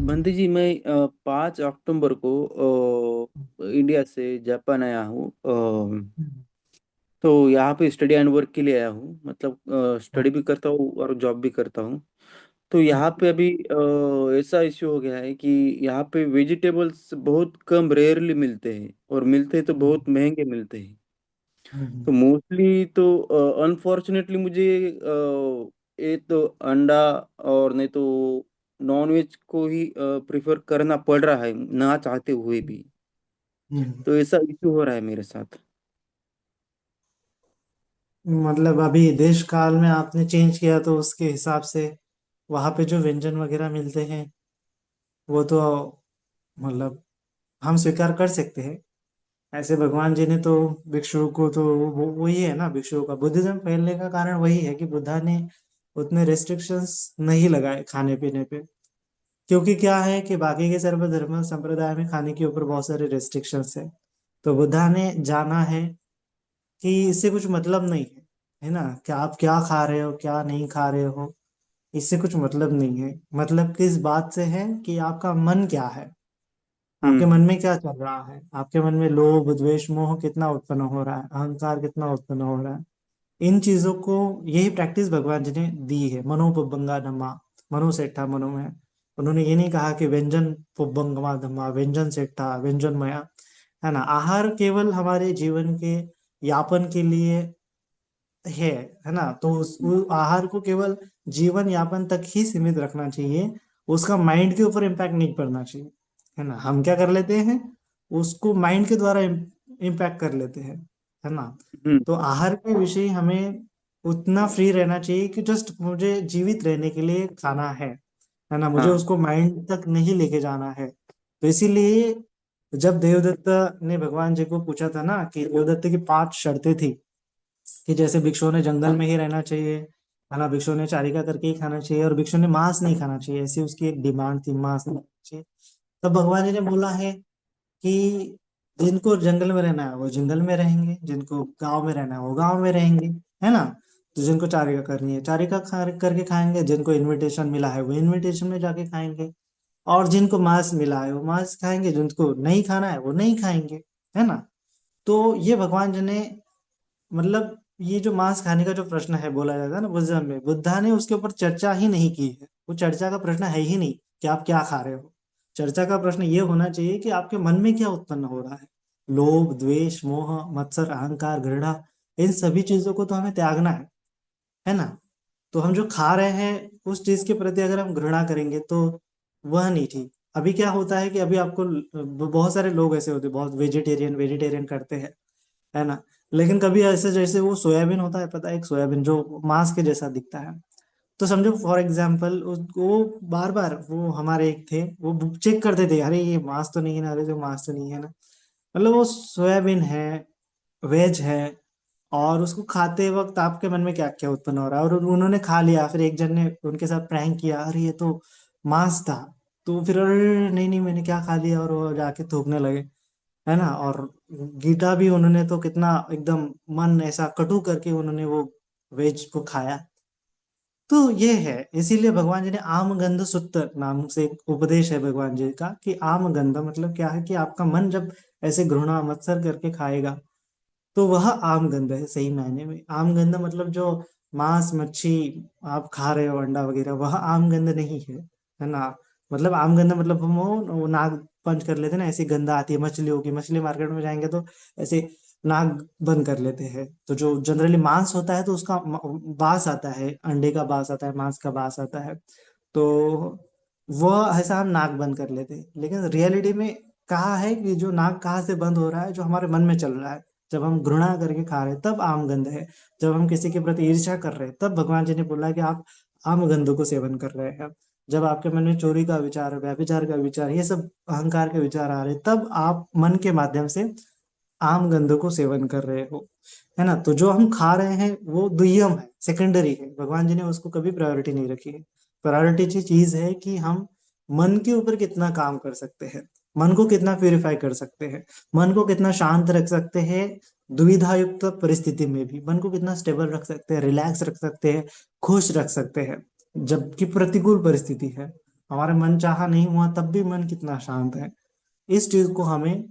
बंदी जी, मैं 5 अक्टूबर को इंडिया से जापान आया हूँ। हम्म। तो यहाँ पे स्टडी एंड वर्क के लिए आया हूँ। मतलब हाँ। स्टडी भी करता हूँ और जॉब भी करता हूँ। तो यहाँ हम्म। पे अभी ऐसा इश्यू हो गया है कि यहाँ पे वेजिटेबल्स बहुत कम, रेयरली मिलते हैं, और मिलते हैं तो हम्म। बहुत महंगे मिलते हैं। हम्म। तो मोस्टली तो अनफॉर्चुनेटली मुझे ये तो अंडा और नहीं तो नॉन वेज को ही प्रिफर करना पड़ रहा है, ना चाहते हुए भी। हम्म। तो ऐसा इशू हो रहा है मेरे साथ। मतलब अभी देश काल में आपने चेंज किया तो उसके हिसाब से वहाँ पे जो व्यंजन वगैरह मिलते हैं वो तो मतलब हम स्वीकार कर सकते हैं। ऐसे भगवान जी ने तो भिक्षुओं को तो वो वही है ना, भिक्षुओं का बुद्धिज्म फैलने का कारण वही है कि बुद्धा ने उतने रेस्ट्रिक्शंस नहीं लगाए खाने पीने पे। क्योंकि क्या है कि बाकी के सर्वधर्म संप्रदाय में खाने के ऊपर बहुत सारे रेस्ट्रिक्शंस है। तो बुद्धा ने जाना है कि इससे कुछ मतलब नहीं है, है ना, कि आप क्या खा रहे हो क्या नहीं खा रहे हो। इससे कुछ मतलब नहीं है। मतलब किस बात से है कि आपका मन क्या है, आपके मन हम्म। में क्या चल रहा है, आपके मन में लोभ द्वेष मोह कितना उत्पन्न हो रहा है, अहंकार कितना उत्पन्न हो रहा है। इन चीजों को, यही प्रैक्टिस भगवान जी ने दी है। मनोपबंगा धम्मा, मनो सेठा मनो में। उन्होंने ये नहीं कहा कि व्यंजन पुबंगमा धम्मा, व्यंजन सेठा व्यंजन मया, है ना। आहार केवल हमारे जीवन के यापन के लिए है है ना। तो उस आहार को केवल जीवन यापन तक ही सीमित रखना चाहिए। उसका माइंड के ऊपर इम्पैक्ट नहीं पड़ना चाहिए, है ना। हम क्या कर लेते हैं, उसको माइंड के द्वारा इम्पैक्ट कर लेते हैं, है ना। हम्म। तो आहार के विषय हमें उतना फ्री रहना चाहिए कि जस्ट मुझे जीवित रहने के लिए खाना है ना, मुझे हाँ। उसको माइंड तक नहीं लेके जाना है। तो इसीलिए जब देवदत्त ने भगवान जी को पूछा था ना, कि देवदत्त की 5 शर्तें थी कि जैसे भिक्षुओं ने जंगल में ही रहना चाहिए, है ना, भिक्षुओं ने चारिका करके ही खाना चाहिए, और भिक्षु ने मांस नहीं खाना चाहिए, ऐसी उसकी एक डिमांड थी, मांस नहीं खाना चाहिए। तब भगवान जी ने बोला है कि जिनको जंगल में रहना है वो जंगल में रहेंगे, जिनको गांव में रहना है वो गांव में रहेंगे, है ना। तो जिनको चारिका करनी है चारिका करके खाएंगे, जिनको इनविटेशन मिला है वो इनविटेशन में जाके खाएंगे, और जिनको मांस मिला है वो मांस खाएंगे, जिनको नहीं खाना है वो नहीं खाएंगे, है ना। तो ये भगवान जी ने, मतलब ये जो मांस खाने का जो प्रश्न है बोला जाता है ना बुद्धिज्म में, बुद्धा ने उसके ऊपर चर्चा ही नहीं की है। वो चर्चा का प्रश्न है ही नहीं कि आप क्या खा रहे हो। चर्चा का प्रश्न ये होना चाहिए कि आपके मन में क्या उत्पन्न हो रहा है। लोभ द्वेष मोह मत्सर अहंकार घृणा, इन सभी चीजों को तो हमें त्यागना है ना। तो हम जो खा रहे हैं उस चीज के प्रति अगर हम घृणा करेंगे तो वह नहीं ठीक। अभी क्या होता है कि अभी आपको बहुत सारे लोग ऐसे होते हैं, बहुत वेजिटेरियन वेजिटेरियन करते हैं, है ना। लेकिन कभी ऐसे, जैसे वो सोयाबीन होता है, पता है, एक सोयाबीन जो मांस के जैसा दिखता है। तो समझो फॉर एग्जाम्पल उसको बार बार, वो हमारे एक थे, वो चेक करते थे, अरे ये मांस तो नहीं है ना, अरे जो मांस तो नहीं है ना। मतलब वो सोयाबीन है, वेज है, और उसको खाते वक्त आपके मन में क्या क्या उत्पन्न हो रहा है। और उन्होंने खा लिया, फिर एक जन ने उनके साथ प्रैंक किया, अरे ये तो मांस था। तो फिर अरे नहीं नहीं मैंने क्या खा लिया, और वो जाके थूकने लगे, है ना। और गीता भी उन्होंने तो कितना एकदम मन ऐसा कटु करके उन्होंने वो वेज को खाया। तो ये है, इसीलिए भगवान जी ने आम गंध सुत्त नाम से एक उपदेश है भगवान जी का, कि आम गंध मतलब क्या है कि आपका मन जब ऐसे घृणा मत्सर करके खाएगा तो वह आम गंध है। सही मायने में आम गंध मतलब जो मांस मच्छी आप खा रहे हो अंडा वगैरह, वह आम गंध नहीं है ना। मतलब आम गंध मतलब हम वो नाक पंच कर लेते हैं ना, ऐसी गंध आती है मछलियों की। मछली मार्केट में जाएंगे तो ऐसे नाक बंद कर लेते हैं। तो जो जनरली मांस होता है तो उसका बास आता है, अंडे का बास आता है, मांस का बास आता है। तो वह ऐसा हम नाक बंद कर लेते हैं। लेकिन रियलिटी में कहा है कि जो नाक कहाँ से बंद हो रहा है, जो हमारे मन में चल रहा है। जब हम घृणा करके खा रहे हैं तब आम गंध है। जब हम किसी के प्रति ईर्ष्या कर रहे हैं तब भगवान जी ने बोला कि आप आम गंध को सेवन कर रहे हैं। जब आपके मन में चोरी का विचार, व्यभिचार का विचार, ये सब अहंकार के विचार आ रहे हैं, तब आप मन के माध्यम से आम गंध को सेवन कर रहे हो, है ना। तो जो हम खा रहे हैं वो दुय्यम है, सेकेंडरी है। भगवान जी ने उसको कभी प्रायोरिटी नहीं रखी है। प्रायोरिटी चीज है कि हम मन के ऊपर कितना काम कर सकते हैं, मन को कितना प्यूरिफाई कर सकते हैं, मन को कितना शांत रख सकते हैं, दुविधा युक्त परिस्थिति में भी मन को कितना स्टेबल रख सकते हैं, रिलैक्स रख सकते हैं, खुश रख सकते हैं जबकि प्रतिकूल परिस्थिति है। हमारे मन चाहा नहीं हुआ तब भी मन कितना शांत है। इस चीज को हमें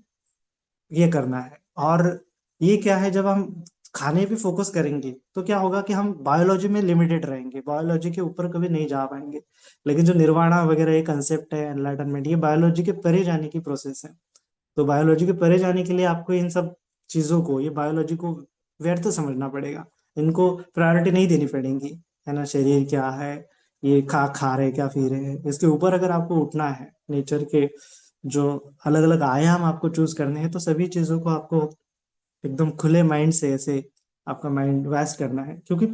ये करना है। और ये क्या है, जब हम खाने पे फोकस करेंगे तो क्या होगा कि हम बायोलॉजी में लिमिटेड रहेंगे, बायोलॉजी के ऊपर कभी नहीं जा पाएंगे। लेकिन जो निर्वाणा वगैरह ये कंसेप्ट है, एनलाइटनमेंट, ये बायोलॉजी के परे जाने की प्रोसेस है। तो बायोलॉजी के परे जाने के लिए आपको इन सब चीजों को, ये बायोलॉजी को व्यर्थ समझना पड़ेगा। इनको प्रायोरिटी नहीं देनी पड़ेगी, है ना। शरीर क्या है, ये खा खा रहे क्या पी रहे हैं, इसके ऊपर अगर आपको उठना है, नेचर के जो अलग अलग आयाम आपको चूज करने हैं, तो सभी चीजों को आपको एकदम खुले माइंड से ऐसे आपका माइंड वैस्ट करना है। क्योंकि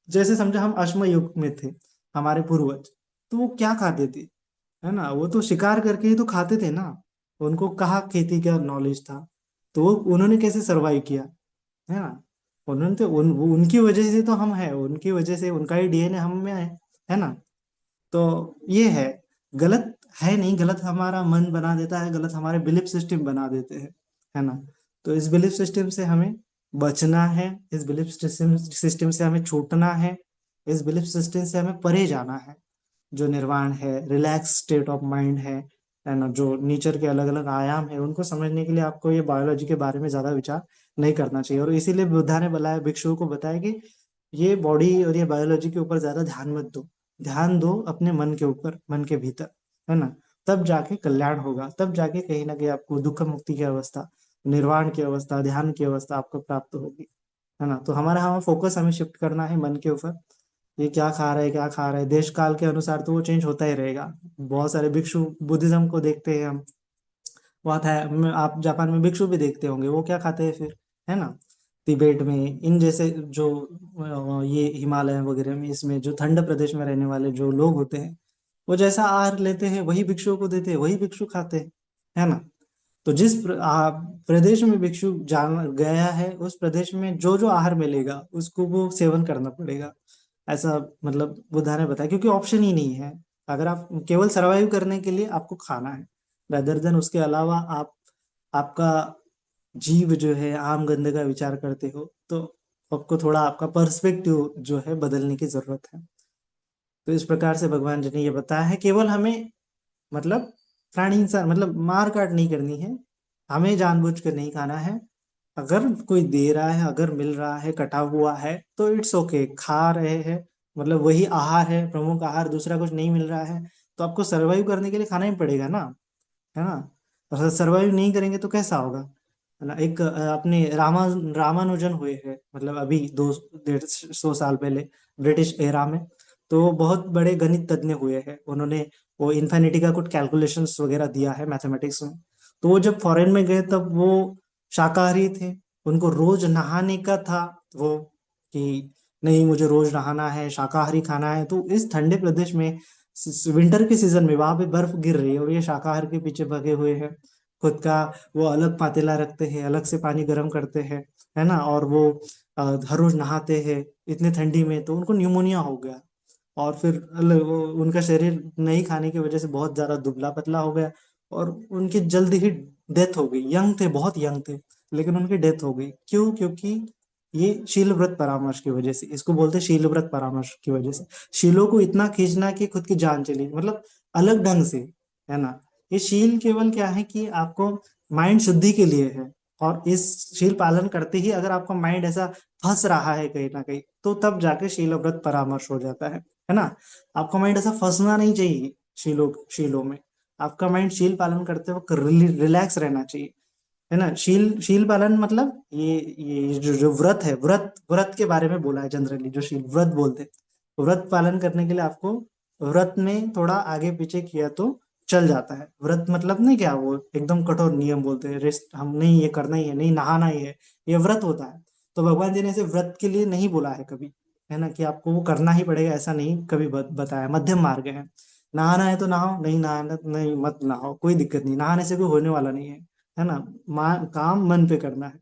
जैसे समझो हम अश्म युग में थे, हमारे पूर्वज, तो वो क्या खाते थे, है ना, वो तो शिकार करके ही तो खाते थे ना। उनको कहाँ खेती का नॉलेज था, तो वो उन्होंने कैसे सरवाइव किया, है ना। उन्होंने तो उनकी वजह से तो हम हैं, उनकी वजह से उनका ही डीएनए हम में है ना। तो ये है, गलत है नहीं, गलत हमारा मन बना देता है, गलत हमारे बिलीफ सिस्टम बना देते हैं, है ना। तो इस बिलीफ सिस्टम से हमें बचना है, इस बिलीफ सिस्टम से हमें छूटना है, इस बिलीफ सिस्टम से हमें परे जाना है। जो निर्वाण है, रिलैक्स स्टेट ऑफ माइंड है ना, जो नेचर के अलग अलग आयाम है, उनको समझने के लिए आपको ये बायोलॉजी के बारे में ज्यादा विचार नहीं करना चाहिए। और इसीलिए बुद्धा ने बताया, भिक्षुओं को बताया कि ये बॉडी और ये बायोलॉजी के ऊपर ज्यादा ध्यान मत दो, ध्यान दो अपने मन के ऊपर, मन के भीतर, है ना। तब जाके कल्याण होगा, तब जाके कहीं ना कहीं आपको दुख मुक्ति की अवस्था, निर्वाण की अवस्था, ध्यान की अवस्था आपको प्राप्त होगी, है ना। तो हमारा हमें फोकस हमें शिफ्ट करना है मन के ऊपर। ये क्या खा रहा है, क्या खा रहा है, देश काल के अनुसार तो वो चेंज होता ही रहेगा। बहुत सारे भिक्षु बुद्धिज्म को देखते हैं हम, वहाँ था, आप जापान में भिक्षु भी देखते होंगे, वो क्या खाते हैं फिर, है ना। तिबेट में इन जैसे जो ये हिमालय वगैरह में, इसमें जो ठंड प्रदेश में रहने वाले जो लोग होते हैं, वो जैसा आहार लेते हैं वही भिक्षुओं को देते हैं, वही भिक्षु खाते हैं, है ना। तो जिस प्रदेश में भिक्षु जान गया है, उस प्रदेश में जो जो आहार मिलेगा उसको वो सेवन करना पड़ेगा, ऐसा मतलब बुद्धा ने बताया। क्योंकि ऑप्शन ही नहीं है, अगर आप केवल सरवाइव करने के लिए आपको खाना है, रेदर देन उसके अलावा आप आपका जीव जो है आम गंध का विचार करते हो, तो आपको थोड़ा आपका पर्सपेक्टिव जो है बदलने की जरूरत है। तो इस प्रकार से भगवान जी ने ये बताया है, केवल हमें मतलब प्राणी इंसान मतलब मार काट नहीं करनी है, हमें जानबूझ कर नहीं खाना है। अगर कोई दे रहा है, अगर मिल रहा है कटा हुआ है, तो इट्स ओके, खा रहे हैं, मतलब वही आहार है, प्रमुख आहार, दूसरा कुछ नहीं मिल रहा है, तो आपको सरवाइव करने के लिए खाना ही पड़ेगा ना, है ना। और सरवाइव नहीं करेंगे तो कैसा होगा, है ना। एक अपने रामानुजन हुए हैं, मतलब अभी 200 150 साल पहले, ब्रिटिश एरा में। तो वो बहुत बड़े गणित तज्ञ हुए हैं, उन्होंने वो इन्फिनिटी का कुछ कैलकुलेशंस वगैरह दिया है मैथमेटिक्स में। तो वो जब फॉरेन में गए तब वो शाकाहारी थे, उनको रोज नहाने का था वो, कि नहीं मुझे रोज नहाना है, शाकाहारी खाना है। तो इस ठंडे प्रदेश में विंटर के सीजन में वहां पे बर्फ गिर रही है और ये शाकाहार के पीछे भगे हुए हैं, खुद का वो अलग पातेला रखते हैं, अलग से पानी गर्म करते हैं, है ना। और वो हर रोज नहाते हैं इतने ठंडी में, तो उनको न्यूमोनिया हो गया। और फिर उनका शरीर नहीं खाने की वजह से बहुत ज्यादा दुबला पतला हो गया, और उनकी जल्दी ही डेथ हो गई। यंग थे, बहुत यंग थे, लेकिन उनकी डेथ हो गई। क्यों? क्योंकि ये शील व्रत परामर्श की वजह से, इसको बोलते हैं शील व्रत परामर्श की वजह से, शीलों को इतना खींचना कि खुद की जान चली, मतलब अलग ढंग से, है ना। ये शील केवल क्या है कि आपको माइंड शुद्धि के लिए है। और इस शील पालन करते ही अगर आपका माइंड ऐसा फंस रहा है कहीं ना कहीं, तो तब जाके शील व्रत परामर्श हो जाता है ना। आपका माइंड ऐसा फंसना नहीं चाहिए शीलों शीलों में। आपका माइंड शील पालन करते वक्त रिलैक्स रहना चाहिए, है ना। शील शील पालन मतलब ये जो व्रत है, व्रत व्रत के बारे में बोला है जनरली, जो शील व्रत बोलते हैं। व्रत पालन करने के लिए आपको व्रत में थोड़ा आगे पीछे किया तो चल जाता है। व्रत मतलब नहीं क्या वो एकदम कठोर नियम बोलते हैं, रेस्ट हम नहीं, ये करना ही है, नहीं नहाना ही है, ये व्रत होता है। तो भगवान जी ने इसे व्रत के लिए नहीं बोला है कभी, है ना, कि आपको वो करना ही पड़ेगा, ऐसा नहीं कभी बताया। मध्यम मार्ग है, नहाना है तो नहाओ, नहीं नहाना नहीं मत नहाओ, कोई दिक्कत नहीं, नहाने से कोई होने वाला नहीं है ना। काम मन पे करना है।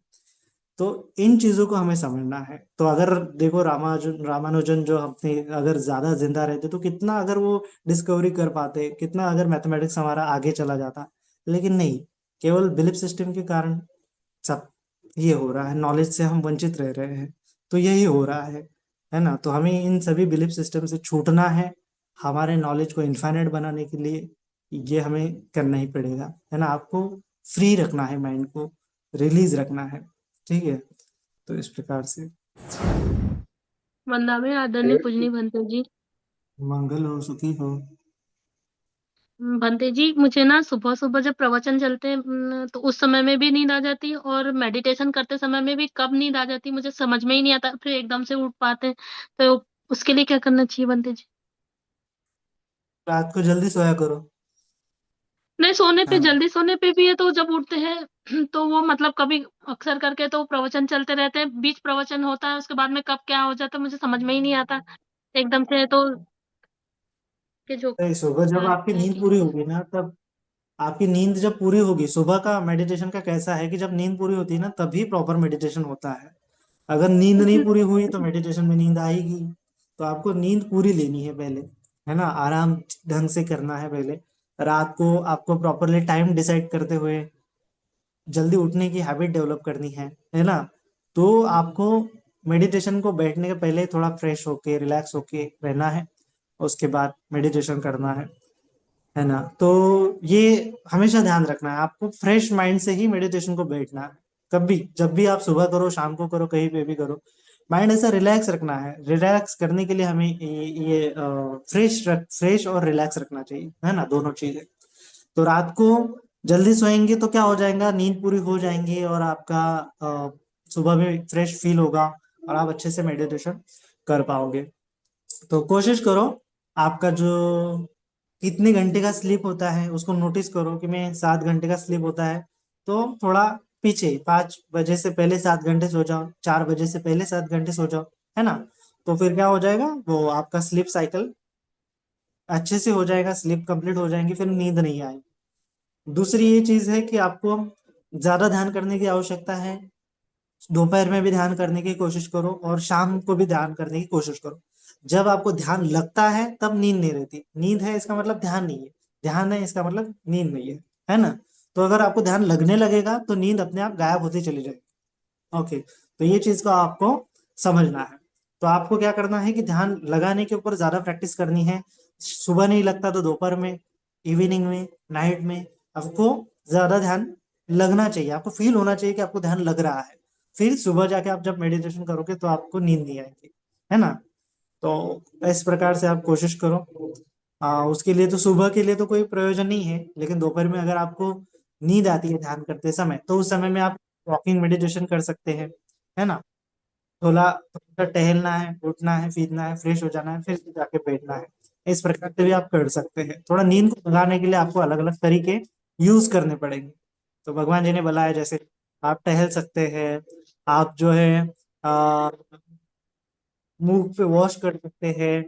तो इन चीजों को हमें समझना है। तो अगर देखो रामानुजन जो अपने अगर ज्यादा जिंदा रहते तो कितना अगर वो डिस्कवरी कर पाते, कितना अगर मैथमेटिक्स हमारा आगे चला जाता। लेकिन नहीं, केवल बिलीफ सिस्टम के कारण सब ये हो रहा है, नॉलेज से हम वंचित रह रहे हैं। तो यही हो रहा है ना। तो हमें इन सभी बिलीफ सिस्टम से छूटना है, हमारे नॉलेज को इनफाइनाइट बनाने के लिए ये हमें करना ही पड़ेगा, है ना। आपको फ्री रखना है, माइंड को रिलीज रखना है, ठीक है। तो इस प्रकार से वंदा में आदरणीय पूजनीय भंते जी। मंगल हो, सुखी हो। भंते जी, मुझे ना सुबह सुबह जब प्रवचन चलते हैं तो उस समय में भी नींद आ जाती है, और मेडिटेशन करते समय में भी कब नींद आ जाती है मुझे समझ में ही नहीं आता, फिर एकदम से उठ पाते हैं। तो उसके लिए क्या करना चाहिए भंते जी? रात को जल्दी सोया करो। नहीं, सोने पे, हाँ, जल्दी सोने पे भी है तो जब उठते हैं तो वो मतलब कभी अक्सर करके तो प्रवचन चलते रहते हैं, बीच प्रवचन होता है, उसके बाद में कब क्या हो जाता है मुझे समझ में ही नहीं आता एकदम से, तो कि जो तो सुबह जब आपकी क्या नींद किया पूरी जाए। होगी ना, तब आपकी नींद जब पूरी होगी, सुबह का मेडिटेशन का कैसा है कि जब नींद पूरी होती है ना, तभी प्रॉपर मेडिटेशन होता है। अगर नींद नहीं पूरी हुई तो मेडिटेशन में नींद आएगी। तो आपको नींद पूरी लेनी है पहले, है ना। आराम ढंग से करना है पहले। रात को आपको प्रॉपरली टाइम डिसाइड करते हुए जल्दी उठने की हैबिट डेवलप करनी है ना। तो आपको मेडिटेशन को बैठने के पहले थोड़ा फ्रेश होके रिलैक्स होके रहना है, उसके बाद मेडिटेशन करना है ना। तो ये हमेशा ध्यान रखना है, आपको फ्रेश माइंड से ही मेडिटेशन को बैठना है। कभी जब भी आप सुबह करो, शाम को करो, कहीं पे भी करो, माइंड ऐसा रिलैक्स रखना है। रिलैक्स करने के लिए हमें ये फ्रेश और रिलैक्स रखना चाहिए, है ना, दोनों चीजें। तो रात को जल्दी सोएंगे तो क्या हो जाएगा, नींद पूरी हो जाएंगी और आपका सुबह में फ्रेश फील होगा और आप अच्छे से मेडिटेशन कर पाओगे। तो कोशिश करो, आपका जो कितने घंटे का स्लीप होता है उसको नोटिस करो कि मैं 7 घंटे का स्लीप होता है, तो थोड़ा पीछे 5 बजे से पहले 7 घंटे सो जाओ, 4 बजे से पहले 7 घंटे सो जाओ, है ना। तो फिर क्या हो जाएगा, वो आपका स्लीप साइकिल अच्छे से हो जाएगा, स्लीप कंप्लीट हो जाएंगी, फिर नींद नहीं आएगी। दूसरी ये चीज है कि आपको ज्यादा ध्यान करने की आवश्यकता है। दोपहर में भी ध्यान करने की कोशिश करो और शाम को भी ध्यान करने की कोशिश करो। जब आपको ध्यान लगता है तब नींद नहीं रहती। नींद है इसका मतलब ध्यान नहीं है, ध्यान है इसका मतलब नींद नहीं है ना। तो अगर आपको ध्यान लगने लगेगा तो नींद अपने आप गायब होती चली जाएगी। ओके, तो ये चीज को आपको समझना है। तो आपको क्या करना है कि ध्यान लगाने के ऊपर ज्यादा प्रैक्टिस करनी है। सुबह नहीं लगता तो दोपहर में, इवनिंग में, नाइट में आपको ज्यादा ध्यान लगना चाहिए। आपको फील होना चाहिए कि आपको ध्यान लग रहा है। फिर सुबह जाके आप जब मेडिटेशन करोगे तो आपको नींद नहीं आएगी, है ना। तो इस प्रकार से आप कोशिश करो। उसके लिए तो सुबह के लिए तो कोई प्रयोजन नहीं है, लेकिन दोपहर में अगर आपको नींद आती है ध्यान करते समय, तो उस समय में आप वॉकिंग मेडिटेशन कर सकते हैं, है ना। थोड़ा थोड़ा टहलना है, उठना है, फिरना है, फ्रेश हो जाना है, फिर जाके बैठना है। इस प्रकार से भी आप कर सकते हैं। थोड़ा नींद को भगाने के लिए आपको अलग अलग तरीके यूज करने पड़ेंगे। तो भगवान जी ने बताया, जैसे आप टहल सकते हैं, आप जो है आ, मुंह पे वॉश कर सकते हैं,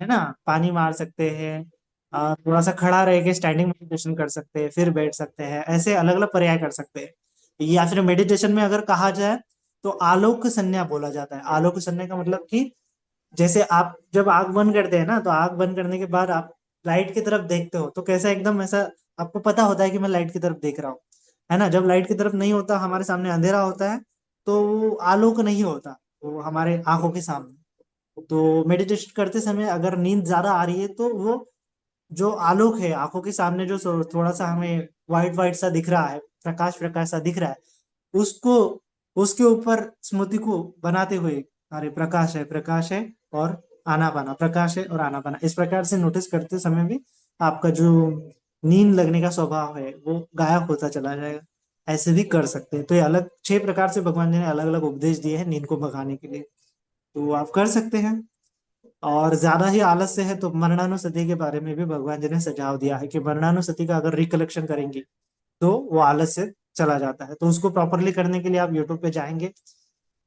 है ना, पानी मार सकते हैं, थोड़ा सा खड़ा रह के स्टैंडिंग मेडिटेशन कर सकते हैं, फिर बैठ सकते हैं, ऐसे अलग अलग पर्याय कर सकते हैं। या फिर मेडिटेशन में अगर कहा जाए तो आलोक संन्या बोला जाता है। आलोक संन्या का मतलब कि जैसे आप जब आंख बंद करते हैं ना, तो आंख बंद करने के बाद आप लाइट की तरफ देखते हो तो कैसा एकदम ऐसा आपको पता होता है कि मैं लाइट की तरफ देख रहा हूँ, है ना। जब लाइट की तरफ नहीं होता, हमारे सामने अंधेरा होता है, तो वो आलोक नहीं होता, वो हमारे आंखों के सामने। तो मेडिटेशन करते समय अगर नींद ज्यादा आ रही है तो वो जो आलोक है आंखों के सामने, जो थोड़ा सा हमें व्हाइट व्हाइट सा दिख रहा है, प्रकाश प्रकाश सा दिख रहा है, उसको उसके ऊपर स्मृति को बनाते हुए, अरे प्रकाश है और आनापाना, प्रकाश है और आनापाना, इस प्रकार से नोटिस करते समय भी आपका जो नींद लगने का स्वभाव है वो गायब होता चला जाएगा। ऐसे भी कर सकते हैं। तो ये अलग 6 प्रकार से भगवान जी ने अलग अलग उपदेश दिए हैं नींद को भगाने के लिए। तो आप कर सकते हैं। और ज्यादा ही आलस्य है तो मरणानुसति के बारे में भी भगवान जी ने सुझाव दिया है कि मरणानुसति का अगर रिकलेक्शन करेंगे तो वो आलस्य चला जाता है। तो उसको प्रॉपरली करने के लिए आप यूट्यूब पे जाएंगे,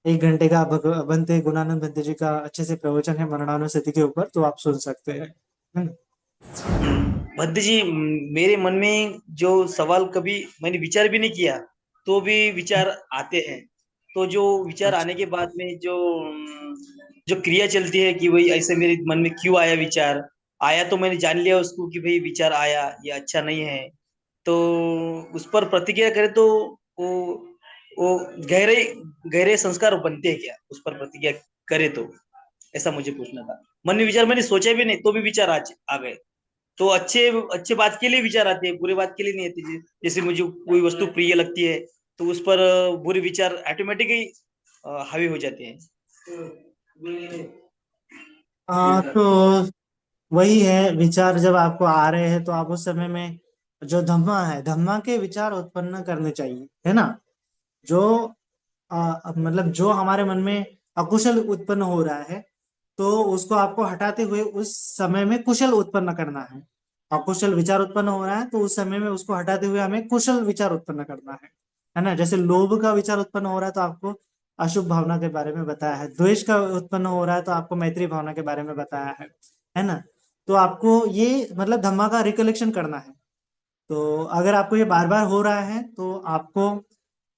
1 घंटे का भगवंते गुणानंद भंते जी का अच्छे से प्रवचन है मरणानुसति के ऊपर, तो आप सुन सकते हैं, है ना? भद्द जी, मेरे मन में जो सवाल कभी मैंने विचार भी नहीं किया, तो भी विचार आते हैं। तो जो विचार अच्छा। आने के बाद में जो जो क्रिया चलती है कि भाई ऐसे मेरे मन में क्यों आया विचार, आया तो मैंने जान लिया उसको कि भाई विचार आया, ये अच्छा नहीं है। तो उस पर प्रतिक्रिया करें तो वो वो गहरे गहरे संस्कार बनते हैं क्या, उस पर प्रतिक्रिया करे तो? ऐसा मुझे पूछना था। मन में विचार मैंने सोचा भी नहीं तो भी विचार आज आ गए। तो अच्छे अच्छे बात के लिए विचार आते हैं, बुरी बात के लिए नहीं आते। जैसे मुझे कोई वस्तु प्रिय लगती है तो उस पर बुरे विचार ऑटोमेटिकली हावी हो जाते हैं। तो वही है, विचार जब आपको आ रहे हैं तो आप उस समय में जो धम्मा है, धम्मा के विचार उत्पन्न करने चाहिए, है ना। जो मतलब जो हमारे मन में अकुशल उत्पन्न हो रहा है, तो उसको आपको हटाते हुए उस समय में कुशल उत्पन्न करना है। अकुशल विचार उत्पन्न हो रहा है तो उस समय में उसको हटाते हुए हमें कुशल विचार उत्पन्न करना है ना। जैसे लोभ का विचार उत्पन्न हो रहा है तो आपको अशुभ भावना के बारे में बताया है, द्वेष का उत्पन्न हो रहा है तो आपको मैत्री भावना के बारे में बताया है ना। तो आपको ये मतलब धम्मा का रिकलेक्शन करना है। तो अगर आपको ये बार बार हो रहा है तो आपको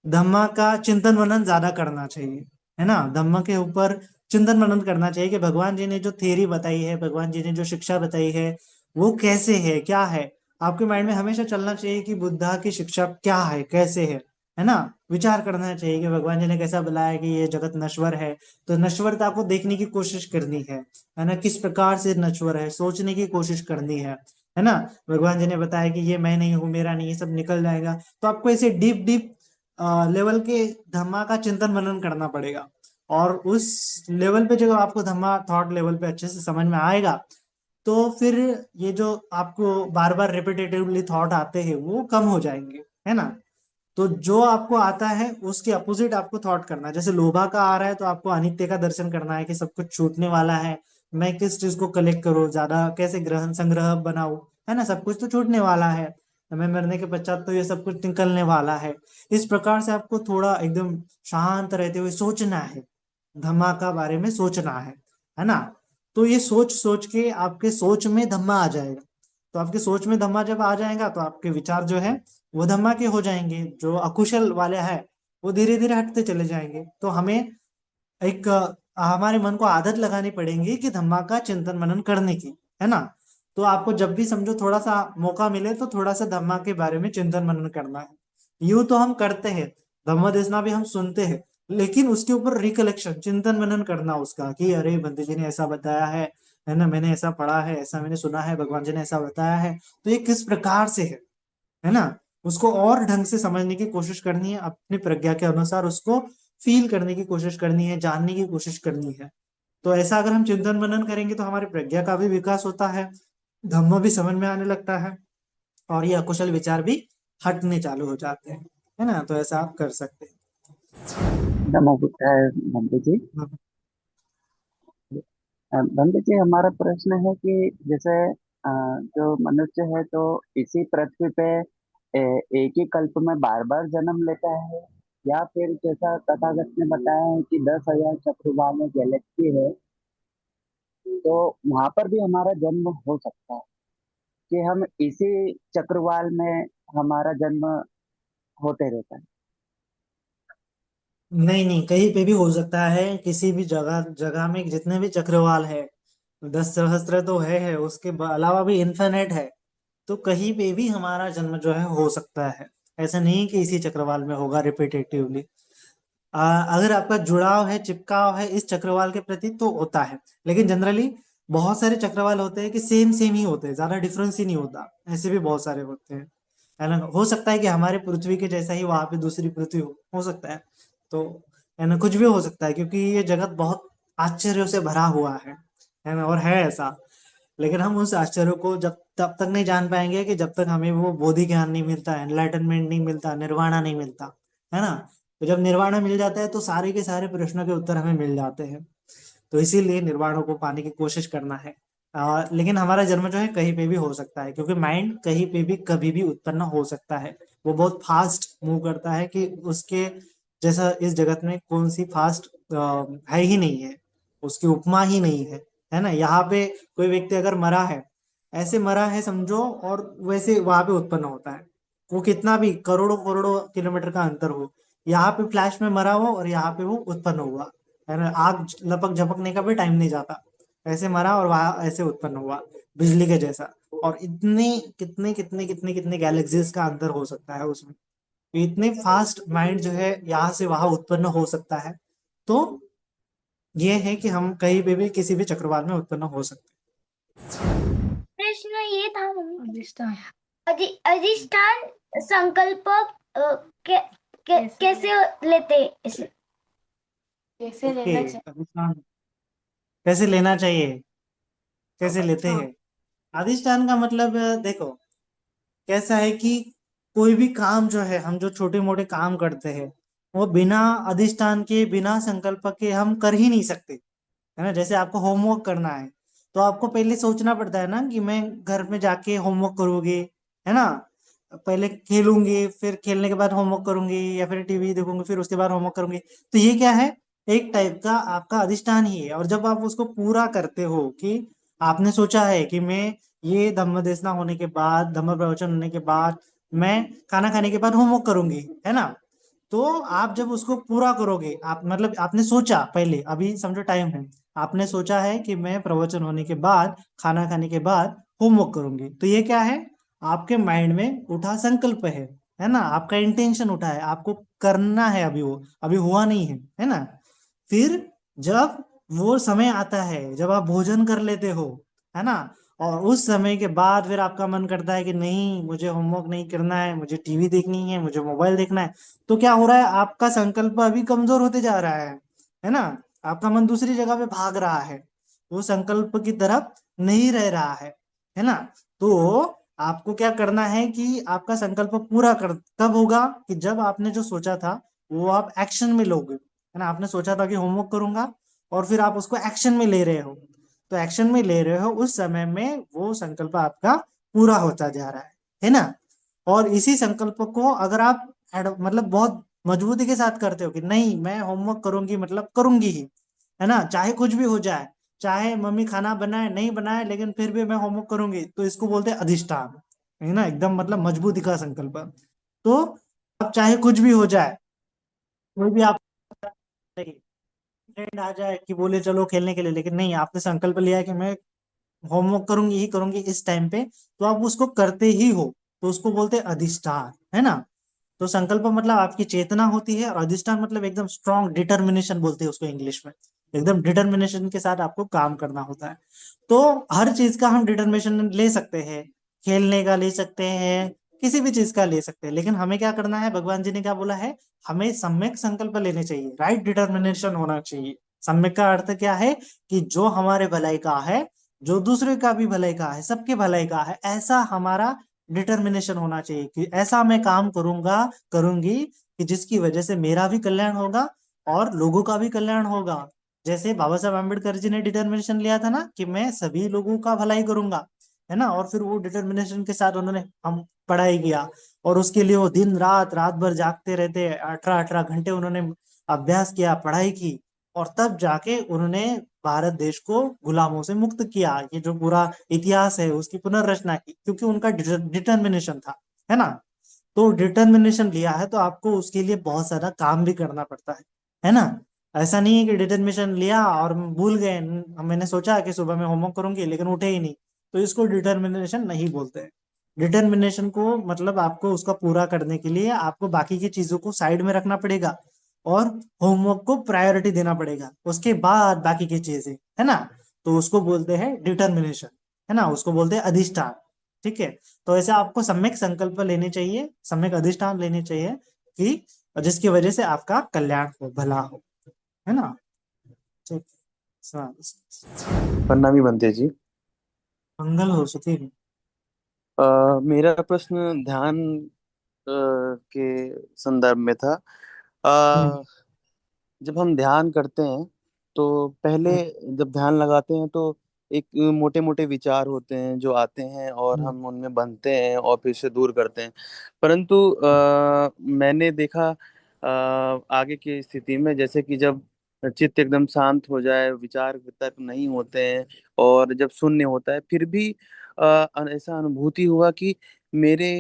धम्मा का चिंतन मनन ज्यादा करना चाहिए, है ना। धम्मा के ऊपर चिंतन मनन करना चाहिए कि भगवान जी ने जो थ्योरी बताई है, भगवान जी ने जो शिक्षा बताई है, वो कैसे है, क्या है। आपके माइंड में हमेशा चलना चाहिए कि बुद्धा की शिक्षा क्या है, कैसे है ना। विचार करना चाहिए कि भगवान जी ने कैसा बताया कि ये जगत नश्वर है, तो नश्वरता को देखने की कोशिश करनी है ना। किस प्रकार से नश्वर है सोचने की कोशिश करनी है ना। भगवान जी ने बताया कि ये मैं नहीं हूँ, मेरा नहीं, ये सब निकल जाएगा। तो आपको ऐसे डीप डीप लेवल के धम्मा का चिंतन मनन करना पड़ेगा। और उस लेवल पे जब आपको धम्मा थॉट लेवल पे अच्छे से समझ में आएगा, तो फिर ये जो आपको बार बार रिपीटेटिवली थॉट आते हैं वो कम हो जाएंगे, है ना। तो जो आपको आता है उसके अपोजिट आपको थॉट करना है। जैसे लोभा का आ रहा है तो आपको अनित्य का दर्शन करना है कि सब कुछ छूटने वाला है, मैं किस चीज को कलेक्ट करूँ, ज्यादा कैसे ग्रहण संग्रह बनाऊं, है ना। सब कुछ तो छूटने वाला है, मैं मरने के पश्चात तो ये सब कुछ निकलने वाला है। इस प्रकार से आपको थोड़ा एकदम शांत रहते हुए सोचना है, धम्मा का बारे में सोचना है ना। तो ये सोच सोच के आपके सोच में धम्मा आ जाएगा। तो आपके सोच में धम्मा जब आ जाएगा तो आपके विचार जो है वो धम्मा के हो जाएंगे, जो अकुशल वाले हैं वो धीरे धीरे हटते चले जाएंगे। तो हमें एक हमारे मन को आदत लगानी पड़ेगी कि धम्मा का चिंतन मनन करने की, है ना। तो आपको जब भी समझो थोड़ा सा मौका मिले तो थोड़ा सा धम्मा के बारे में चिंतन मनन करना है। यूं तो हम करते हैं, धम्म देशना भी हम सुनते हैं, लेकिन उसके ऊपर रिकलेक्शन चिंतन मनन करना उसका कि अरे बंदे जी ने ऐसा बताया है ना, मैंने ऐसा पढ़ा है, ऐसा मैंने सुना है, भगवान जी ने ऐसा बताया है, तो ये किस प्रकार से है ना। उसको और ढंग से समझने की कोशिश करनी है, अपनी प्रज्ञा के अनुसार उसको फील करने की कोशिश करनी है, जानने की कोशिश करनी है। तो ऐसा अगर हम चिंतन मनन करेंगे तो हमारी प्रज्ञा का भी विकास होता है, धम्म भी समझ में आने लगता है, और ये अकुशल विचार भी हटने चालू हो जाते हैं, है ना। तो ऐसा आप कर सकते नमो बुद्धाय बंदे जी। हैं। बंदे जी, हमारा प्रश्न है कि जैसे जो मनुष्य है तो इसी पृथ्वी पे एक ही कल्प में बार बार जन्म लेता है, या फिर जैसा तथागत ने बताया है कि 10,000 चक्रवाल में गैलेक्सी है, तो वहां पर भी हमारा जन्म हो सकता है कि हम इसी चक्रवाल में हमारा जन्म होते रहता है। नहीं नहीं, कहीं पे भी हो सकता है, किसी भी जगह जगह में जितने भी चक्रवाल है, 10 सहस्त्र तो है, उसके अलावा भी इन्फिनिट है। तो कहीं पे भी हमारा जन्म जो है हो सकता है। ऐसा नहीं कि इसी चक्रवाल में होगा रिपीटेटिवली। अगर आपका जुड़ाव है, चिपकाव है इस चक्रवाल के प्रति तो होता है। लेकिन जनरली बहुत सारे चक्रवाल होते हैं कि सेम सेम ही होते हैं, ज्यादा डिफरेंस ही नहीं होता, ऐसे भी बहुत सारे होते हैं, है ना। हो सकता है कि हमारे पृथ्वी के जैसा ही वहां पे दूसरी पृथ्वी हो सकता है। तो है ना, कुछ भी हो सकता है, क्योंकि ये जगत बहुत आश्चर्यों से भरा हुआ है ना, और है ऐसा। लेकिन हम उस आश्चर्य को जब तब तक नहीं जान पाएंगे कि जब तक हमें वो बोधि ज्ञान नहीं मिलता, एनलाइटनमेंट नहीं मिलता, निर्वाणा नहीं मिलता, है ना। तो जब निर्वाणा मिल जाता है तो सारे के सारे प्रश्नों के उत्तर हमें मिल जाते हैं। तो इसीलिए निर्वाणों को पाने की कोशिश करना है। लेकिन हमारा जन्म जो है कहीं पे भी हो सकता है, क्योंकि माइंड कहीं पे भी कभी भी उत्पन्न हो सकता है। वो बहुत फास्ट मूव करता है कि उसके जैसा इस जगत में कौन सी फास्ट है ही नहीं है, उसकी उपमा ही नहीं है ना। यहाँ पे कोई व्यक्ति अगर मरा है, ऐसे मरा है समझो, और वैसे वहां पे उत्पन्न होता है। वो कितना भी करोड़ों करोड़ों किलोमीटर का अंतर हो, यहाँ पे फ्लैश में मरा हो और यहाँ पे वो उत्पन्न हुआ, है ना। आग लपक झपकने का भी टाइम नहीं जाता, ऐसे मरा और वहां ऐसे उत्पन्न हुआ, बिजली के जैसा। और इतने कितने कितने कितने कितने गैलेक्सीज का अंतर हो सकता है उसमें। इतने फास्ट माइंड जो है यहाँ से वहां उत्पन्न हो सकता है। तो ये है कि हम कहीं पे भी किसी भी चक्रवात में उत्पन्न हो सकते प्रश्न ये था मम्मी, अधिष्ठान अधिष्ठान संकल्प कैसे लेते हैं इसे? कैसे हैं। लेना ओके, चाहिए? अधिष्ठान कैसे लेना चाहिए, कैसे लेते हाँ। हैं। अधिष्ठान का मतलब देखो कैसा है कि कोई भी काम जो है, हम जो छोटे मोटे काम करते हैं वो बिना अधिष्ठान के, बिना संकल्प के हम कर ही नहीं सकते, है ना। जैसे आपको होमवर्क करना है तो आपको पहले सोचना पड़ता है ना कि मैं घर में जाके होमवर्क करूंगी, है ना। पहले खेलूंगी, फिर खेलने के बाद होमवर्क करूंगी, या फिर टीवी देखूंगी, फिर उसके बाद होमवर्क करूंगी। तो ये क्या है, एक टाइप का आपका अधिष्ठान ही है। और जब आप उसको पूरा करते हो कि आपने सोचा है कि मैं ये धम्म देसना होने के बाद, धम्म प्रवचन होने के बाद, मैं खाना खाने के बाद होमवर्क करूंगी, है ना। तो आप जब उसको पूरा करोगे, आप मतलब आपने सोचा पहले, अभी समझो टाइम है, आपने सोचा है कि मैं प्रवचन होने के बाद, खाना खाने के बाद होमवर्क करूंगी। तो ये क्या है, आपके माइंड में उठा संकल्प है ना। आपका इंटेंशन उठा है, आपको करना है, अभी वो अभी हुआ नहीं है ना। फिर जब वो समय आता है, जब आप भोजन कर लेते हो, है ना, और उस समय के बाद फिर आपका मन करता है कि नहीं मुझे होमवर्क नहीं करना है, मुझे टीवी देखनी है, मुझे मोबाइल देखना है। तो क्या हो रहा है, आपका संकल्प अभी कमजोर होते जा रहा है ना। आपका मन दूसरी जगह पे भाग रहा है, वो संकल्प की तरफ नहीं रह रहा है ना। तो आपको क्या करना है कि आपका संकल्प पूरा कर कब होगा, कि जब आपने जो सोचा था वो आप एक्शन में लोगे, है ना। आपने सोचा था कि होमवर्क करूंगा, और फिर आप उसको एक्शन में ले रहे हो। तो एक्शन में ले रहे हो उस समय में वो संकल्प आपका पूरा होता जा रहा है ना। और इसी संकल्प को अगर आप मतलब बहुत मजबूती के साथ करते हो कि नहीं मैं होमवर्क करूंगी, मतलब करूंगी ही, है ना, चाहे कुछ भी हो जाए, चाहे मम्मी खाना बनाए नहीं बनाए, लेकिन फिर भी मैं होमवर्क करूंगी, तो इसको बोलते हैं अधिष्ठान, है ना। एकदम मतलब मजबूती का संकल्प। तो अब चाहे कुछ भी हो जाए, कोई भी आप फ्रेंड आ जाए कि बोले चलो खेलने के लिए, लेकिन नहीं, आपने संकल्प लिया है कि मैं होमवर्क करूंगी ही करूंगी इस टाइम पे, तो आप उसको करते ही हो। तो उसको बोलते हैं अधिष्ठान, है ना। तो संकल्प मतलब आपकी चेतना होती है, और अधिष्ठान मतलब एकदम स्ट्रांग डिटर्मिनेशन बोलते हैं उसको इंग्लिश में। एकदम डिटर्मिनेशन के साथ आपको काम करना होता है। तो हर चीज का हम डिटर्मिनेशन ले सकते हैं, खेलने का ले सकते हैं, किसी भी चीज का ले सकते हैं, लेकिन हमें क्या करना है, भगवान जी ने क्या बोला है, हमें सम्यक संकल्प लेने चाहिए, राइट डिटर्मिनेशन होना चाहिए। सम्यक का अर्थ क्या है, कि जो हमारे भलाई का है, जो दूसरे का भी भलाई का है, सबके भलाई का है, ऐसा हमारा डिटर्मिनेशन होना चाहिए कि ऐसा मैं काम करूंगा, करूंगी कि जिसकी वजह से मेरा भी कल्याण होगा और लोगों का भी कल्याण होगा। जैसे बाबा साहब आम्बेडकर जी ने डिटर्मिनेशन लिया था ना कि मैं सभी लोगों का भलाई करूंगा, है ना। और फिर वो डिटर्मिनेशन के साथ उन्होंने हम पढ़ाई किया, और उसके लिए वो दिन रात रात भर जागते रहते, 18-18 घंटे उन्होंने अभ्यास किया, पढ़ाई की, और तब जाके उन्होंने भारत देश को गुलामों से मुक्त किया। ये जो पूरा इतिहास है उसकी पुनर्रचना की, क्योंकि उनका डिटर्मिनेशन था, है ना। तो डिटर्मिनेशन लिया है तो आपको उसके लिए बहुत सारा काम भी करना पड़ता है ना। ऐसा नहीं है कि डिटर्मिनेशन लिया और भूल गए, मैंने सोचा कि सुबह में होमवर्क करूंगी लेकिन उठे ही नहीं, तो इसको डिटर्मिनेशन नहीं बोलते हैं। डिटर्मिनेशन को मतलब आपको उसका पूरा करने के लिए आपको बाकी की चीजों को साइड में रखना पड़ेगा, और होमवर्क को प्रायोरिटी देना पड़ेगा, उसके बाद बाकी की चीजें, है ना। तो उसको बोलते हैं डिटर्मिनेशन, है ना, उसको बोलते हैं अधिष्ठान। ठीक है। तो ऐसे आपको सम्यक संकल्प लेने चाहिए, सम्यक अधिष्ठान लेने चाहिए, कि जिसकी वजह से आपका कल्याण हो, भला हो, है ना। ठीक। प्रणामी बनते जी। मंगल हो सुखी। मेरा प्रश्न ध्यान के संदर्भ में था। हम्म। जब हम ध्यान करते हैं तो पहले हम्म। जब ध्यान लगाते हैं तो एक मोटे मोटे विचार होते हैं जो आते हैं और हम्म। हम उनमें बंधते हैं और फिर से दूर करते हैं। परंतु मैंने देखा आगे की स्थिति में, जैसे कि जब चित्त एकदम शांत हो जाए, विचार वितर्क नहीं होते हैं और जब शून्य होता है, फिर भी ऐसा अनुभूति हुआ कि मेरे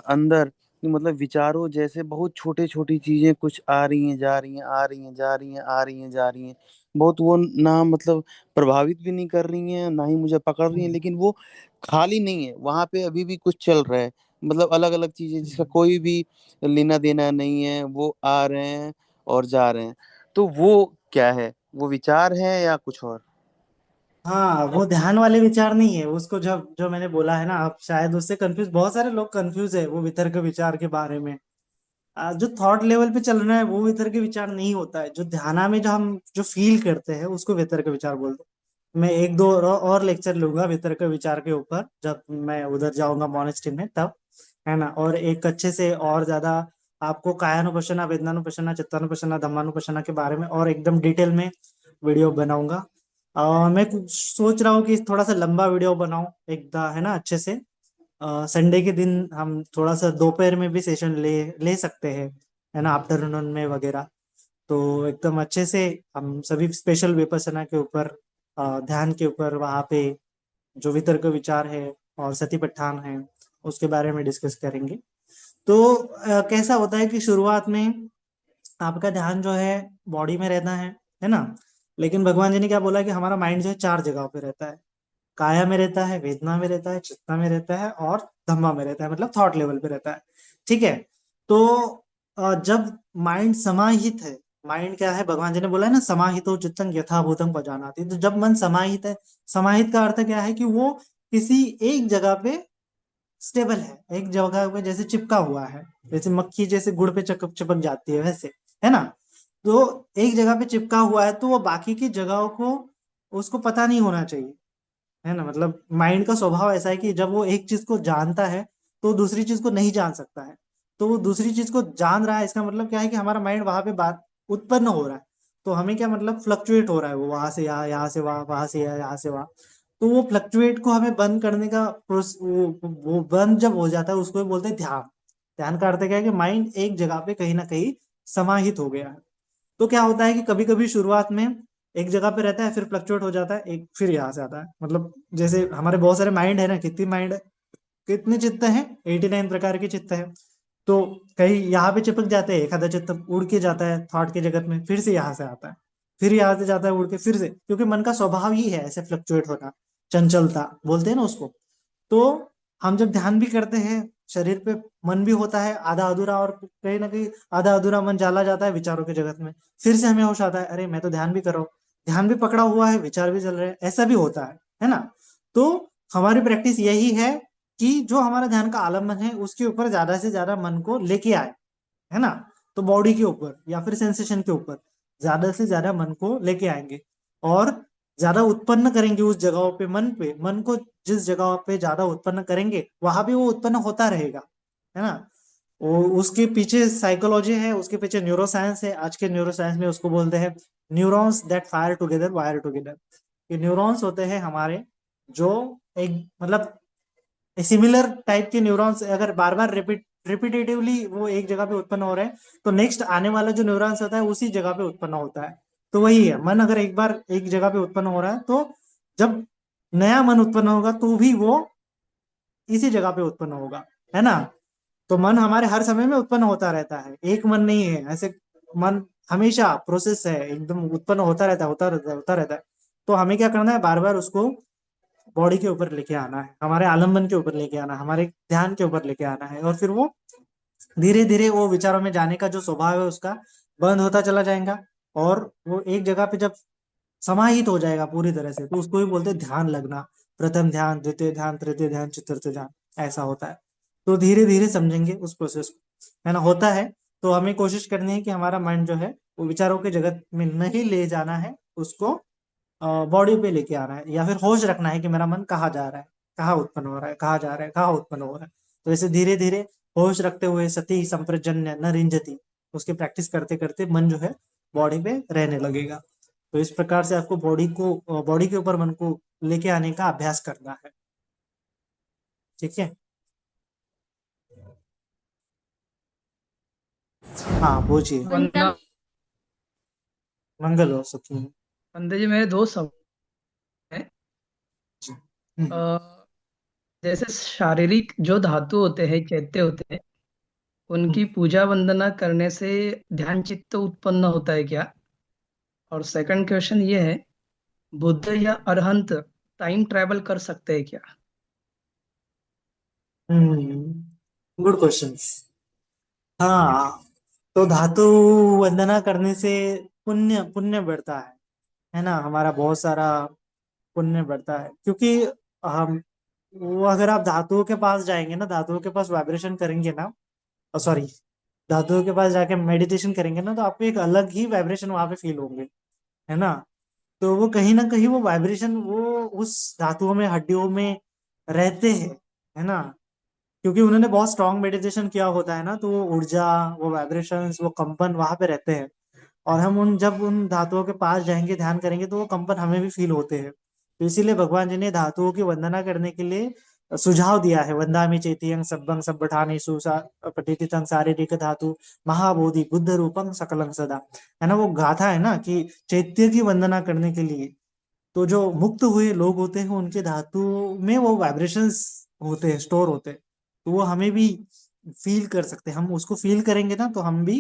अंदर मतलब विचारों जैसे बहुत छोटी छोटी चीजें कुछ आ रही हैं जा रही हैं, आ रही हैं जा रही हैं, आ रही हैं जा रही हैं। बहुत वो ना मतलब प्रभावित भी नहीं कर रही हैं, ना ही मुझे पकड़ रही हैं, हम्म। लेकिन वो खाली नहीं है, वहां पे अभी भी कुछ चल रहा है। मतलब अलग अलग चीजें जिसका हम्म। कोई भी लेना देना नहीं है, वो आ रहे हैं और जा रहे हैं। तो वो क्या है? वो विचार है या कुछ और? हाँ, वो ध्यान वाले विचार नहीं है उसको, जब जो मैंने बोला है ना, आप शायद उससे कंफ्यूज, बहुत सारे लोग कंफ्यूज है वो वितर्क विचार के बारे में। जो थॉट लेवल पे चल रहा है वो वितर्क विचार नहीं होता है, जो ध्याना में जो हम जो फील करते हैं उसको वितर्क विचार बोलते हैं। मैं एक दो और लेक्चर लूंगा वितर्क विचार के ऊपर, जब मैं उधर जाऊंगा मॉनेस्ट्री में तब, है ना। और एक अच्छे से और ज्यादा आपको कायानुपश्यना, वेदनानुपश्यना, चित्तानुपश्यना, धम्मानुपश्यना के बारे में और एकदम डिटेल में वीडियो बनाऊंगा। मैं कुछ सोच रहा हूँ कि थोड़ा सा लंबा वीडियो बनाऊं है ना, अच्छे से। संडे के दिन हम थोड़ा सा दोपहर में भी सेशन ले ले सकते हैं, है ना, आफ्टरनून में वगैरह। तो एकदम अच्छे से हम सभी स्पेशल विपස්සना के ऊपर, ध्यान के ऊपर वहाँ पे जो वितर्क विचार है और सतिपट्ठान है उसके बारे में डिस्कस करेंगे। तो कैसा होता है कि शुरुआत में आपका ध्यान जो है बॉडी में रहना है ना। लेकिन भगवान जी ने क्या बोला कि हमारा माइंड जो है चार जगहों पे रहता है। काया में रहता है, वेदना में रहता है, चित्ता में रहता है और धम्मा में रहता है, मतलब थॉट लेवल पे रहता है। ठीक है। तो जब माइंड समाहित है, माइंड क्या है, भगवान जी ने बोला है ना, समाहितो चित्तं यथा भूतं पजानाति। तो जब मन समाहित है, समाहित का अर्थ क्या है कि वो किसी एक जगह पे स्टेबल है, एक जगह पे जैसे चिपका हुआ है, जैसे मक्खी जैसे गुड़ पे चिपक चिपक जाती है वैसे, है ना। तो एक जगह पे चिपका हुआ है तो वो बाकी की जगहों को उसको पता नहीं होना चाहिए, है ना। मतलब माइंड का स्वभाव ऐसा है कि जब वो एक चीज को जानता है तो वो दूसरी चीज को नहीं जान सकता है। तो वो दूसरी चीज को जान रहा है, इसका मतलब क्या है कि हमारा माइंड वहां पे बात उत्पन्न हो रहा है। तो हमें क्या मतलब फ्लक्चुएट हो रहा है, वो वहां से यहाँ, यहाँ से वहां, वहां से यहाँ, यहाँ से वहां। तो वो फ्लक्चुएट को हमें बंद करने का वो बंद जब हो जाता है उसको भी बोलते हैं ध्यान। ध्यान का अर्थ क्या है कि माइंड एक जगह पे कहीं ना कहीं समाहित हो गया है। तो क्या होता है कि कभी कभी शुरुआत में एक जगह पे रहता है, फिर फ्लक्चुएट हो जाता है, एक फिर यहाँ से आता है। मतलब जैसे हमारे बहुत सारे माइंड है ना, कितनी माइंड है, कितने चित्त हैं, 89 प्रकार के चित्त हैं। तो कहीं यहाँ पे चिपक जाते हैं, एक आधा चित्त उड़ के जाता है थॉट के जगत में, फिर से यहाँ से आता है, फिर यहाँ से जाता है उड़ के फिर से, क्योंकि मन का स्वभाव ही है ऐसे फ्लक्चुएट होना, चंचलता बोलते हैं ना उसको। तो हम जब ध्यान भी करते हैं, शरीर पे मन भी होता है आधा अधूरा, और कहीं ना कहीं आधा अधूरा मन चला जाता है विचारों के जगत में। फिर से हमें होश आता है, अरे मैं तो ध्यान भी कर रहा हूँ, ध्यान भी पकड़ा हुआ है, विचार भी चल रहे हैं, ऐसा भी होता है ना। तो हमारी प्रैक्टिस यही है कि जो हमारा ध्यान का आलम्बन है उसके ऊपर ज्यादा से ज्यादा मन को लेके आए, है ना। तो बॉडी के ऊपर या फिर सेंसेशन के ऊपर ज्यादा से ज्यादा मन को लेके आएंगे, और ज्यादा उत्पन्न करेंगे उस जगहों पे, मन को जिस जगह पे ज्यादा उत्पन्न करेंगे वहां भी वो उत्पन्न होता रहेगा, है ना। वो उसके पीछे साइकोलॉजी है, उसके पीछे न्यूरो साइंस है। आज के न्यूरो साइंस में उसको बोलते हैं neurons that fire together wire together. ये न्यूरॉन्स होते हैं हमारे, जो एक मतलब सिमिलर टाइप के न्यूरॉन्स अगर बार बार रिपीटेटिवली वो एक जगह पे उत्पन्न हो रहे हैं, तो नेक्स्ट आने वाला जो न्यूरॉन्स होता है उसी जगह पे उत्पन्न होता है। तो वही है, मन अगर एक बार एक जगह पे उत्पन्न हो रहा है, तो जब नया मन उत्पन्न होगा तो भी वो इसी जगह पे उत्पन्न होगा, है ना। तो मन हमारे हर समय में उत्पन्न होता रहता है, एक मन नहीं है ऐसे। मन हमेशा प्रोसेस है, एकदम उत्पन्न होता रहता है, होता रहता है, होता रहता है। तो हमें क्या करना है, बार बार उसको बॉडी के ऊपर लेके आना है, हमारे आलम्बन के ऊपर लेके आना है, हमारे ध्यान के ऊपर लेके आना है, और फिर वो धीरे धीरे वो विचारों में जाने का जो स्वभाव है उसका बंद होता चला जाएगा। और वो एक जगह पे जब समाहित हो जाएगा पूरी तरह से, तो उसको भी बोलते हैं ध्यान लगना। प्रथम ध्यान, द्वितीय ध्यान, तृतीय ध्यान, चतुर्थ ध्यान, ऐसा होता है। तो धीरे धीरे समझेंगे उस प्रोसेस को, है ना, होता है। तो हमें कोशिश करनी है कि हमारा माइंड जो है वो विचारों के जगत में नहीं ले जाना है, उसको बॉडी पे लेके आना है, या फिर होश रखना है कि मेरा मन कहाँ जा रहा है, कहाँ उत्पन्न हो रहा है, कहाँ जा रहा है, कहाँ उत्पन्न हो रहा है। तो ऐसे धीरे धीरे होश रखते हुए सती संप्रजन्य न रिंजति, उसकी प्रैक्टिस करते करते मन जो है बॉडी पे रहने लगेगा। तो इस प्रकार से आपको बॉडी के ऊपर मन को लेके आने का अभ्यास करना है। ठीक है। हाँ पूछिए। वंदना। मंगल हो सुखी। वंदे जी, मेरे दो सवाल हैं। हम्म। अ, जैसे शारीरिक जो धातु होते हैं, चैत्य होते हैं, हम्म। उनकी पूजा वंदना करने से ध्यान चित्त उत्पन्न होता है क्या? और सेकंड क्वेश्चन ये है, बुद्ध या अरहंत टाइम ट्रैवल कर सकते हैं क्या? Good question. हाँ, तो धातु वंदना करने से पुण्य पुण्य बढ़ता है। है ना, हमारा बहुत सारा पुण्य बढ़ता है। क्योंकि हम वो अगर आप धातुओं के पास जाएंगे ना, धातुओं के पास वाइब्रेशन करेंगे ना, सॉरी, धातुओं के पास जाके मेडिटेशन करेंगे ना, तो आपको एक अलग ही वाइब्रेशन वहां पे फील होंगे, है ना। तो वो कहीं ना कहीं वो वाइब्रेशन वो उस धातुओं में, हड्डियों में रहते हैं, है ना। क्योंकि उन्होंने बहुत स्ट्रांग मेडिटेशन किया होता है ना, तो वो ऊर्जा, वो वाइब्रेशंस, वो कंपन वहां पे रहते हैं। और हम उन जब उन धातुओं के पास जाएंगे, ध्यान करेंगे, तो वो कंपन हमें भी फील होते हैं। तो इसीलिए भगवान जी ने धातुओं की वंदना करने के लिए सुझाव दिया है, वंदामि चैत्यं सब्बं सब्बठानेषु पठितं शारीरिक धातु महाबोधि बुद्ध रूपं सकलं सदा। है ना, वो गाथा है ना कि चैत्य की वंदना करने के लिए, तो जो मुक्त हुए लोग होते हैं उनके धातु में वो वाइब्रेशंस होते हैं, स्टोर होते हैं। तो वो हमें भी फील कर सकते हैं, हम उसको फील करेंगे ना, तो हम भी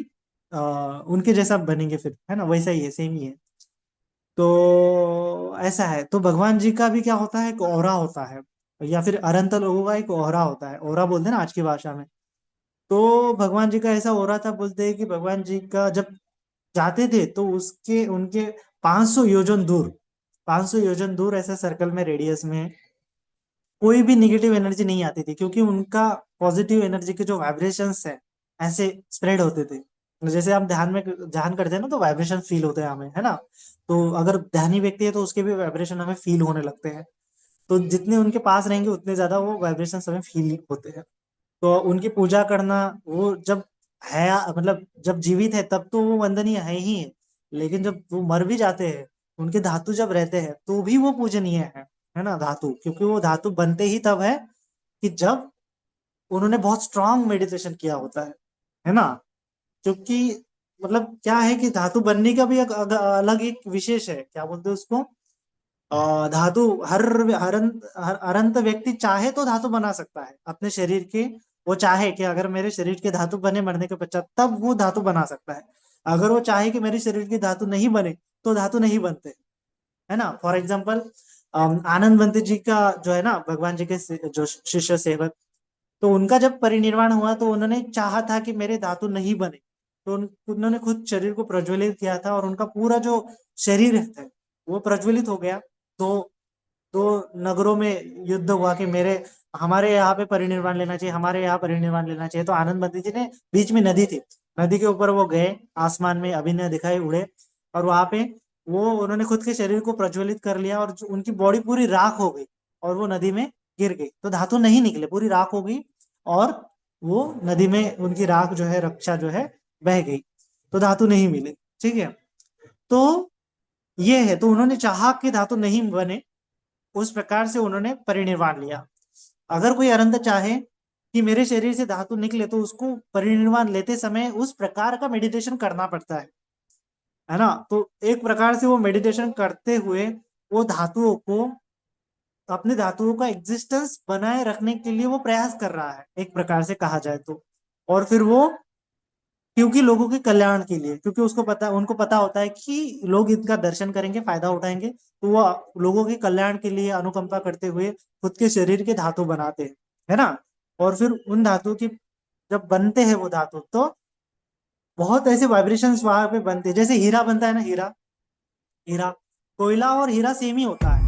उनके जैसा बनेंगे फिर, है ना, वैसा ही है, सेम ही है। तो ऐसा है। तो भगवान जी का भी क्या होता है, एक ओरा होता है, या फिर अरंत लोगों का एक ओरा होता है, ओरा बोलते हैं ना आज की भाषा में। तो भगवान जी का ऐसा ओरा था, बोलते हैं कि भगवान जी का जब जाते थे तो उसके उनके 500 योजन दूर, 500 योजन दूर ऐसे सर्कल में, रेडियस में कोई भी निगेटिव एनर्जी नहीं आती थी, क्योंकि उनका पॉजिटिव एनर्जी के जो वाइब्रेशंस है ऐसे स्प्रेड होते थे। जैसे हम ध्यान में ध्यान करते हैं ना, तो वाइब्रेशन फील होते हैं हमें, है ना। तो अगर ध्यानी व्यक्ति है तो उसके भी वाइब्रेशन हमें फील होने लगते हैं। तो जितने उनके पास रहेंगे उतने ज्यादा वो वाइब्रेशन हमें फील होते हैं। तो उनकी पूजा करना, वो जब है, मतलब जब जीवित है तब तो वो वंदनीय है ही है, लेकिन जब वो मर भी जाते हैं, उनके धातु जब रहते हैं तो भी वो पूजनीय है ना, धातु। क्योंकि वो धातु बनते ही तब है कि जब उन्होंने बहुत स्ट्रांग मेडिटेशन किया होता है ना। क्योंकि मतलब क्या है कि धातु बनने का भी एक अलग एक विशेष है, क्या बोलते हैं उसको, धातु हर अरंत व्यक्ति चाहे तो धातु बना सकता है अपने शरीर के। वो चाहे कि अगर मेरे शरीर के धातु बने मरने के पश्चात, तब वो धातु बना सकता है। अगर वो चाहे कि मेरे शरीर की धातु नहीं बने, तो धातु नहीं बनते, है ना। फॉर एग्जाम्पल, आनंद बंती जी का जो है ना, भगवान जी के जो शिष्य सेवक, तो उनका जब परिनिर्वाण हुआ तो उन्होंने चाहा था कि मेरे धातु नहीं बने, तो उन्होंने खुद शरीर को प्रज्वलित किया था, और उनका पूरा जो शरीर है वो प्रज्वलित हो गया। तो दो नगरों में युद्ध हुआ कि मेरे हमारे यहाँ पे परिनिर्वाण लेना चाहिए, हमारे यहाँ परिनिर्वाण लेना चाहिए। तो आनंद बंदी जी ने, बीच में नदी थी, नदी के ऊपर वो गए, आसमान में अभिनय दिखाई, उड़े, और वहां पे वो उन्होंने खुद के शरीर को प्रज्वलित कर लिया, और जो उनकी बॉडी पूरी राख हो गई, और वो नदी में गिर गई। तो धातु नहीं निकले, पूरी राख हो गई, और वो नदी में उनकी राख जो है, रक्षा जो है, बह गई। तो धातु नहीं मिले, ठीक है। तो ये है, तो उन्होंने चाहा कि धातु नहीं बने, उस प्रकार से उन्होंने परिनिर्वाण लिया। अगर कोई अरंत चाहे कि मेरे शरीर से धातु निकले, तो उसको परिनिर्वाण लेते समय उस प्रकार का मेडिटेशन करना पड़ता है ना। तो एक प्रकार से वो मेडिटेशन करते हुए वो धातुओं को, अपने धातुओं का एग्जिस्टेंस बनाए रखने के लिए वो प्रयास कर रहा है, एक प्रकार से कहा जाए तो। और फिर वो, क्योंकि लोगों के कल्याण के लिए, क्योंकि उनको पता होता है कि लोग इनका दर्शन करेंगे, फायदा उठाएंगे, तो वो लोगों के कल्याण के लिए अनुकंपा करते हुए खुद के शरीर के धातु बनाते हैं, है ना। और फिर उन धातु की जब बनते हैं वो धातु, तो बहुत ऐसे वाइब्रेशंस वहां पे बनते हैं, जैसे हीरा बनता है ना, हीरा हीरा कोयला और हीरा सेम ही होता है।